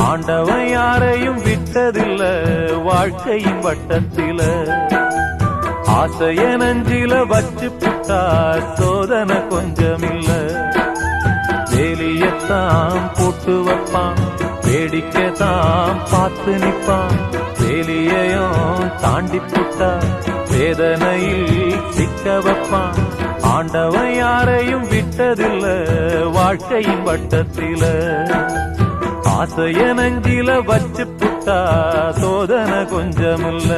ஆண்டவன் யாரையும் விட்டதில்ல வாழ்க்கையின் வட்டத்தில. ஆசைய நஞ்சில வச்சு புட்டா சோதனை கொஞ்சமில்ல. வேலியத்தான் போட்டு வைப்பான், வேடிக்கைத்தான் பார்த்து நிப்பான். வேலியையும் தாண்டி புட்டா வேதனையில் சிக்க வைப்பான். ஆண்டவன் யாரையும் விட்டதில்ல வாழ்க்கையின் வட்டத்தில. ஆசைய நஞ்சில வச்சு புட்டா சோதனை கொஞ்சமில்ல.